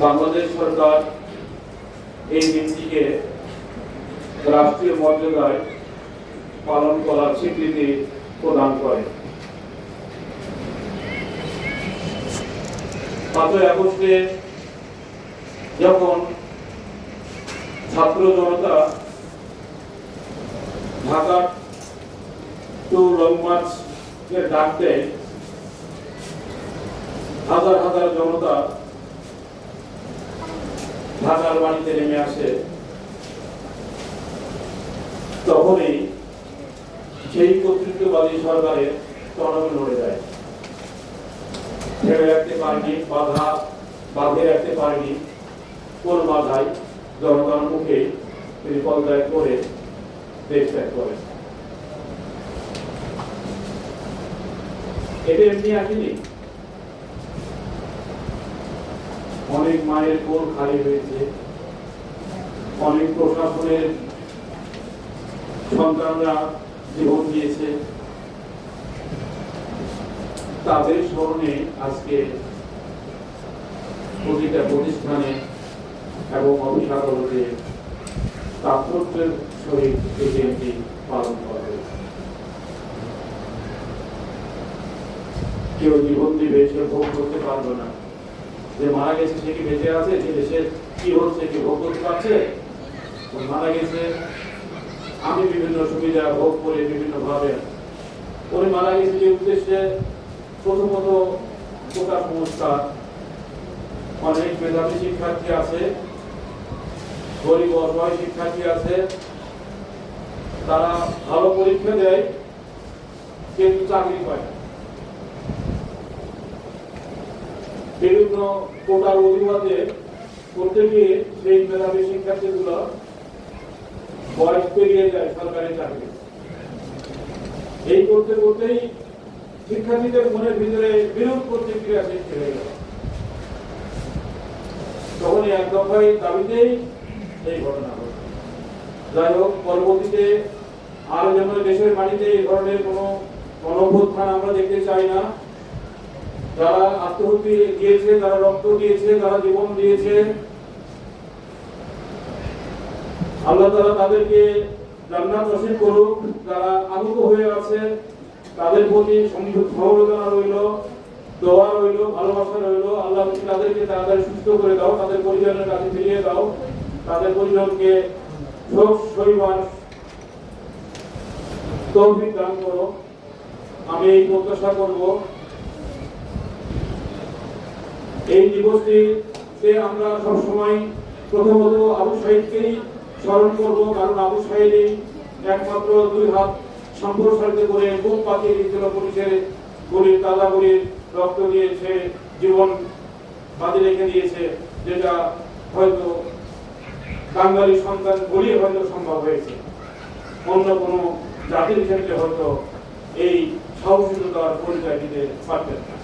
বাংলাদেশ সরকার এই দিনটিকে রাষ্ট্রীয় মর্যাদায় পালন করার স্বীকৃতি প্রদান করে। 5ই আগস্টে যখন ছাত্র জনতা ঢাকা টু লং মার্চ এর ডাক দেয়, হাজার হাজার জনতা ঢাকার বাড়িতে নেমে আসে, তখনই সেই কর্তৃত্ববাদী সরকারের টনক নড়ে যায়। ছেড়ে রাখতে পারেনি, বাঁধে রাখতে পারেনি, কোন বাধায় জনতার মুখে তিনি পদত্যাগ করে দেশ ত্যাগ করেন। এটা এমনি আসেনি, অনেক মায়ের কোল খালি হয়েছে, অনেক প্রশাসনের সন্তানরা জীবন দিয়েছে। তাদের স্মরণে আজকে প্রতিটা প্রতিষ্ঠানে এবং অফিস আদালতে তাৎপর্যের সহিত এই দিনটি পালন করা হয়েছে। কেউ জীবন দিবে, সে ভোগ করতে পারবে না। যে মারা গেছে সে কি বেঁচে আছে? যে দেশের কি হচ্ছে কি ভোগ করতে পারছে? মারা গেছে, আমি বিভিন্ন সুবিধা ভোগ করে বিভিন্ন ভাবে উনি মারা গেছে যে উদ্দেশ্যে প্রথমত কোটা সংস্কার, অনেক মেধাবী শিক্ষার্থী আছে, গরিব অসহায় শিক্ষার্থী আছে, তারা ভালো পরীক্ষা দেয় কিন্তু চাকরি পায়। বিভিন্ন কোটার অজুহাতে করতে গিয়ে সেই মেধাবী শিক্ষার্থীগুলো বয়স পেরিয়ে যায় সরকারি চাকরি। এই করতে করতেই শিক্ষার্থীদের মনের ভিতরে বিরূপ প্রতিক্রিয়া সৃষ্টি হয়ে গেল। তখন এক দফায় দাবিতেই এই ঘটনা ঘটে। যাই হোক, পরবর্তীতে আর যেন দেশের মাটিতে এই ধরনের কোনো গণঅভ্যুত্থান আমরা দেখতে চাই না। যারা আত্মহত্যা দিয়েছে, যারা রক্ত দিয়েছে, যারা জীবন দিয়েছে, আল্লাহ তাআলা তাদেরকে জান্নাত নসিব করুক। যারা আহত হয়ে আছে তাদের প্রতি সমবেদনা রইল, দোয়া রইল, ভালোবাসা রইল। আল্লাহ তাদেরকে তাড়াতাড়ি সুস্থ করে দাও, তাদের পরিজনের কাছে ফিরিয়ে দাও, তাদের পরিজনকে শোক সইবার তৌফিক দান করো। আমি এই প্রত্যাশা করব। এই দিবসটিতে আমরা সবসময় প্রথমত আবু সাঈদকেই স্মরণ করব, কারণ আবু সাঈদই একমাত্র 2 হাত সম্প্রসারিত করে বুক পাতিয়ে দিয়েছিল পুলিশের গুলির, তাজা গুলির রক্ত দিয়েছে, জীবন বাজি রেখে দিয়েছে, যেটা হয়তো বাঙালি সন্তান বলেই হয়তো সম্ভব হয়েছে। অন্য কোনো জাতির ক্ষেত্রে হয়তো এই সাহসিকতার পরিচয় দিতে পারতেন না।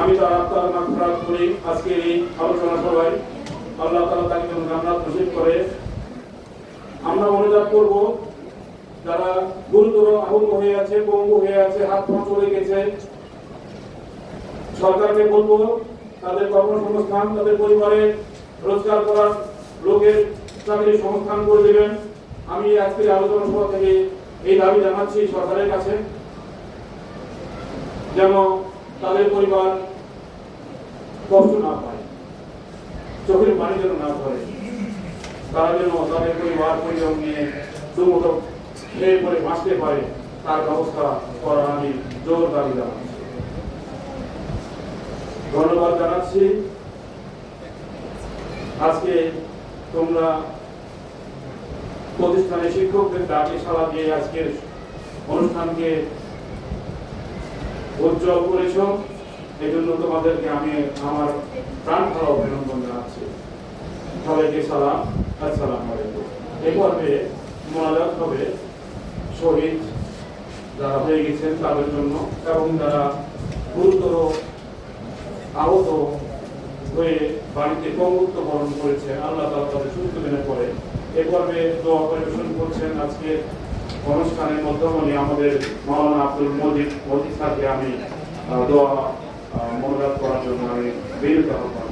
আমি তার আত্মার মাগফিরাত করি আজকের এই আলোচনা সভায়। আল্লাহ তাআলা তাকে যেন জান্নাত নসিব করে। আমরা মনোজাত করব যারা গুরুতর আহত হয়ে আছে, পঙ্গু হয়ে আছে, হাত পা চলে গেছে, সরকারকে বলবো তাদের কর্মসংস্থান, তাদের পরিবারের রোজগার করার লোকের চাকরির সংস্থান করে দেবেন। আমি আজকের আলোচনা সভা থেকে এই দাবি জানাচ্ছি সরকারের কাছে, যেন তাদের পরিবার কষ্ট না পায়, চোখের পানি যেন না ধরে, তারা যেন তাদের পরিজন নিয়ে দুমুঠো খেয়ে পরে বাঁচতে পারে, তার ব্যবস্থা করার আমি জোর দাবি জানাচ্ছি। ধন্যবাদ জানাচ্ছি। আজকে তোমরা প্রতিষ্ঠানে শিক্ষকদের ডাকে সাড়া দিয়ে আজকের অনুষ্ঠানকে উজ্জ্বল করেছ, এই জন্য তোমাদেরকে আমি আমার প্রাণ ভরা অভিনন্দন জানাচ্ছি। সবাইকে সালাম, আসসালামু আলাইকুম। এই পর্বে মোনাজাত হবে শহীদ যারা হয়ে গেছেন তাদের জন্য, এবং যারা গুরুতর আহত হয়ে বাড়িতে পঙ্গুত্ব বরণ করেছে, আল্লাহ তাআলা তাদের সুস্থ দিনে পরে এ পর্বে দোয়া পরিবেশন করছেন আজকে অনুষ্ঠানের মধ্যমণি আমাদের মাওলানা আব্দুল মজিদ স্যারকে আমি দোয়া মোনাজাত করার জন্য আমি বেরোতে আহ্বান